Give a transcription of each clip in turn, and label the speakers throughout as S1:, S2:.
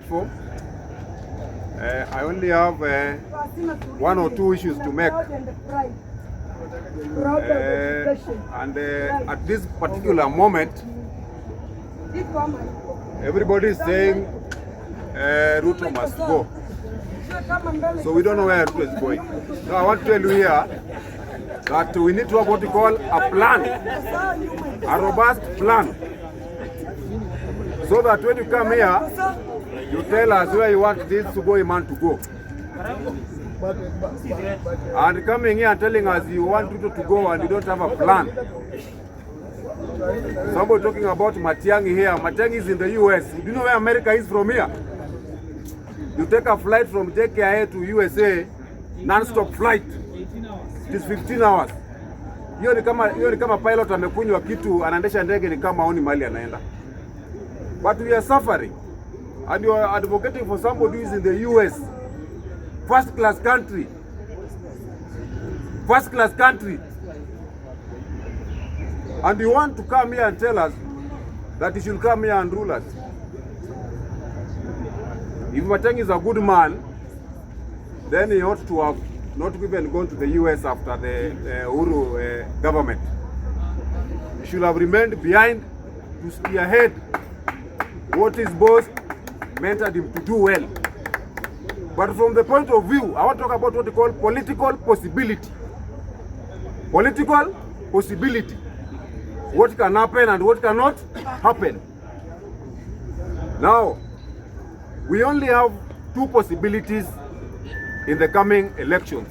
S1: platform. I only have one or two issues to make. And at this particular moment, everybody is saying Ruto must go. So we don't know where Ruto is going. So I want to tell you here that we need to have what we call a plan, a robust plan, so that when you come here, you tell us where you want this to go, man to go. And coming here and telling us you want Ruto to go and you don't have a plan. Somebody talking about Matiang'i here. Matiang'i is in the US. Do you know where America is from here? You take a flight from JKIA to USA, non-stop flight. It is 15 hours. Hiyo ni kama pilot amekunywa kitu anaendesha ndege ni kama haoni mahali anaenda. But we are suffering. And you are advocating for somebody who is in the US. First class country. First class country. And you want to come here and tell us that you should come here and rule us. If Matiang'i is a good man, then he ought to have not even gone to the US after the Uhuru government. He should have remained behind to spearhead what his boss mentored him to do well. But from the point of view, I want to talk about what we call political possibility. Political possibility. What can happen and what cannot happen. Now, we only have two possibilities in the coming elections.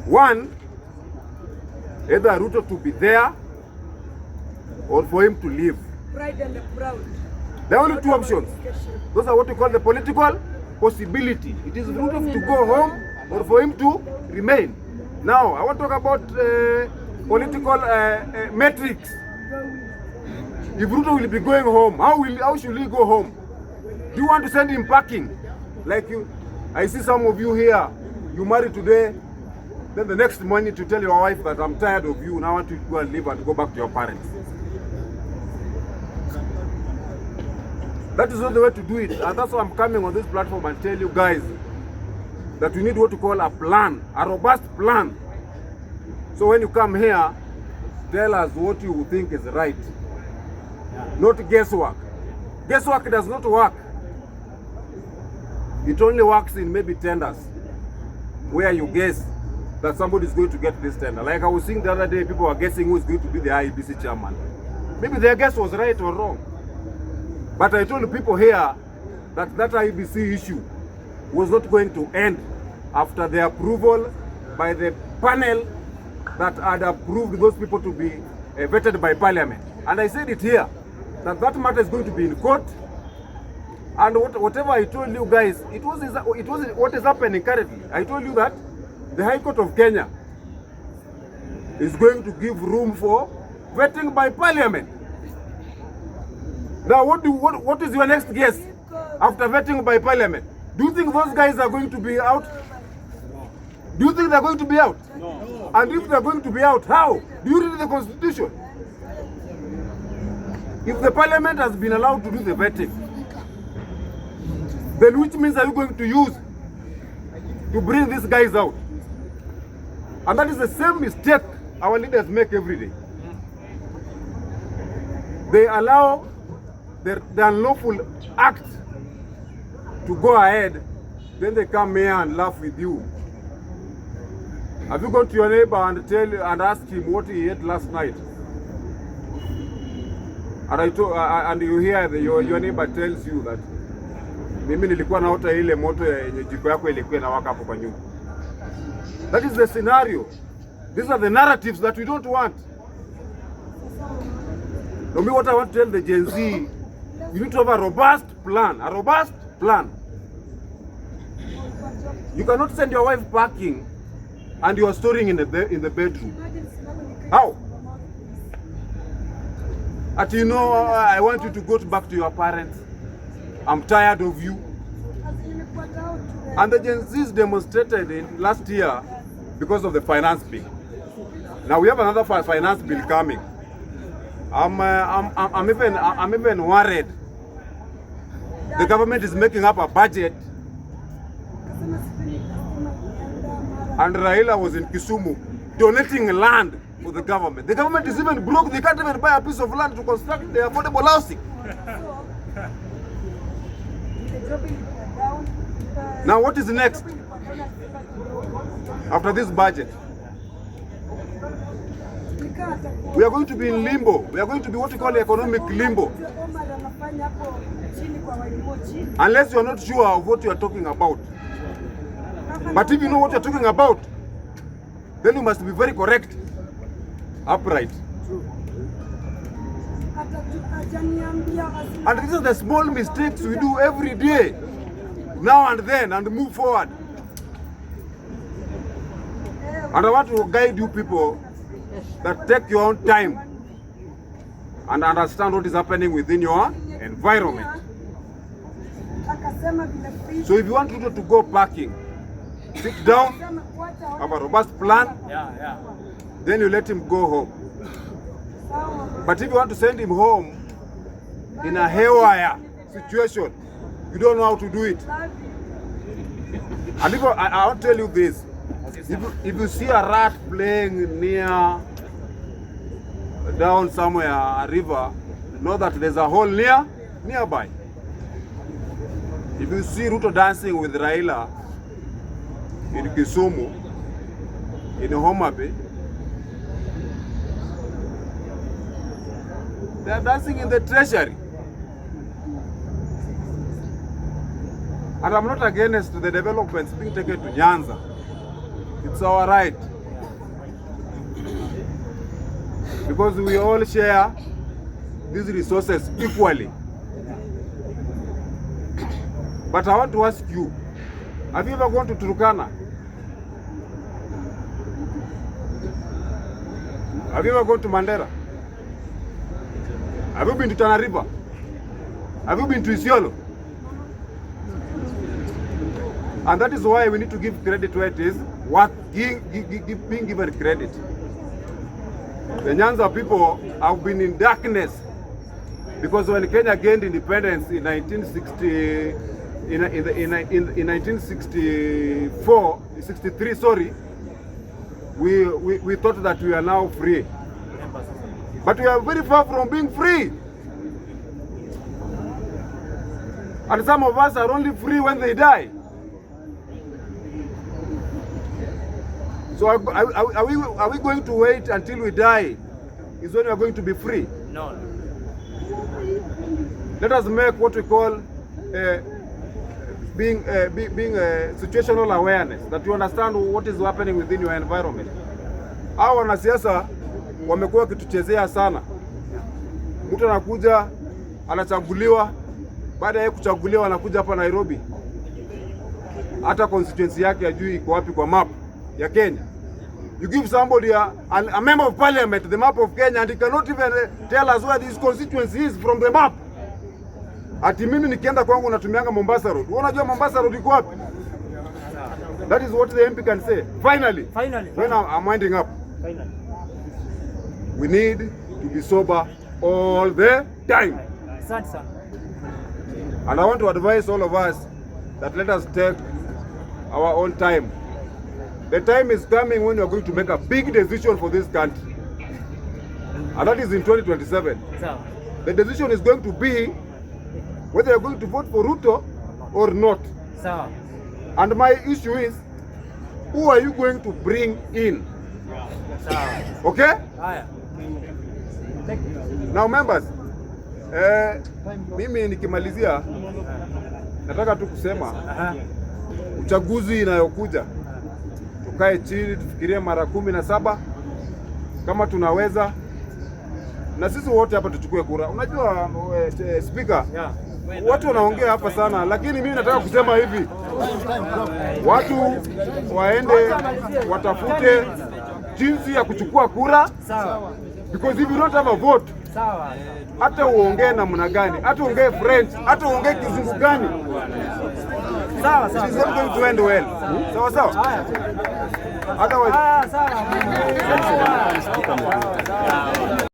S1: One, either Ruto to be there or for him to leave.
S2: Pride and the proud.
S1: There are only two options. Those are what we call the political possibility. It is Ruto to go home or for him to remain. Now, I want to talk about political metrics. If Ruto will be going home, how should he go home? Do you want to send him packing? Like I see some of you here, you marry today, then the next morning to tell your wife that I'm tired of you, now I want to go and leave and go back to your parents. That is not the way to do it. And that's why I'm coming on this platform and tell you guys that we need what to call a plan, a robust plan. So when you come here, tell us what you think is right. Not guesswork. Guesswork does not work. It only works in maybe tenders, where you guess that somebody is going to get this tender. Like I was seeing the other day, people were guessing who is going to be the IEBC chairman. Maybe their guess was right or wrong. But I told the people here that that IEBC issue was not going to end after the approval by the panel that had approved those people to be vetted by parliament. And I said it here, that matter is going to be in court. And whatever I told you guys, it was what is happening currently. I told you that the High Court of Kenya is going to give room for vetting by parliament. Now, what is your next guess after vetting by parliament? Do you think those guys are going to be out? Do you think they're going to be out? No. And if they're going to be out, how? Do you read the Constitution? If the parliament has been allowed to do the vetting, then which means are you going to use to bring these guys out? And that is the same mistake our leaders make every day. They allow the unlawful act to go ahead, then they come here and laugh with you. Have you gone to your neighbor and asked him what he ate last night? And you hear your neighbor tells you that mimi nilikuwa naota ile moto yenye jiko yako ilikuwa inawaka hapo kwa nyumba. That is the scenario. These are the narratives that we don't want. No, me what I want to tell the Gen Z, you need to have a robust plan. A robust plan. You cannot send your wife packing and you are storing in the bedroom. How? At you know, I want you to go back to your parents. I'm tired of you. And the Gen Zs demonstrated in last year because of the finance bill. Now we have another finance bill coming. I'm even worried the government is making up a budget, and Raila was in Kisumu donating land for the government. The government is even broke. They can't even buy a piece of land to construct the affordable housing. Now what is next after this budget? We are going to be in limbo. We are going to be what we call economic limbo. Unless you are not sure of what you are talking about. But if you know what you are talking about, then you must be very correct, upright. And these are the small mistakes we do every day, now and then, and move forward. And I want to guide you people that take your own time and understand what is happening within your environment. So if you want Ruto to go parking, sit down, have a robust plan, then you let him go home. But if you want to send him home in a haywire situation, you don't know how to do it. And if I'll tell you this, if you see a rat playing down somewhere, a river, know that there's a hole nearby. If you see Ruto dancing with Raila in Kisumu, in Homa Bay, they are dancing in the treasury. And I'm not against the developments being taken to Nyanza. It's our right. Because we all share these resources equally. But I want to ask you, have you ever gone to Turkana? Have you ever gone to Mandera? Have you been to Tana River? Have you been to Isiolo? And that is why we need to give credit where it is being given credit. The Nyanza people have been in darkness because when Kenya gained independence in 1963, sorry, we thought that we are now free. But we are very far from being free. And some of us are only free when they die. So are we going to wait until we die? Is when we are going to be free?
S2: No.
S1: Let us make what we call being situational awareness, that you understand what is happening within your environment. Hao wanasiasa wamekuwa wakituchezea sana. Mtu anakuja anachaguliwa, baada ya kuchaguliwa anakuja hapa Nairobi, hata constituency yake hajui iko wapi kwa map ya Kenya. You give somebody a member of parliament the map of Kenya and he cannot even tell us where this constituency is from the map. Ati mimi nikienda kwangu natumianga Mombasa Road. Unajua Mombasa Road iko wapi? That is what the MP can say. Finally. When I'm winding up.
S2: Finally.
S1: We need to be sober all the time. And I want to advise all of us that let us take our own time. The time is coming when we are going to make a big decision for this country. And that is in 2027. The decision is going to be whether you are going to vote for Ruto or not. And my issue is, who are you going to bring in? Okay? Now members, mimi nikimalizia nataka tu kusema uchaguzi inayokuja tukae chini tufikirie mara 17 kama tunaweza, na sisi wote hapa tuchukue kura. Unajua speaker, watu wanaongea hapa sana, lakini mimi nataka kusema hivi, watu waende watafute jinsi ya kuchukua kura. Because if you don't have a vote, hata uongee namna gani, hata uongee French, hata uongee kizungu gani, it is not going to end well. Sawa. Otherwise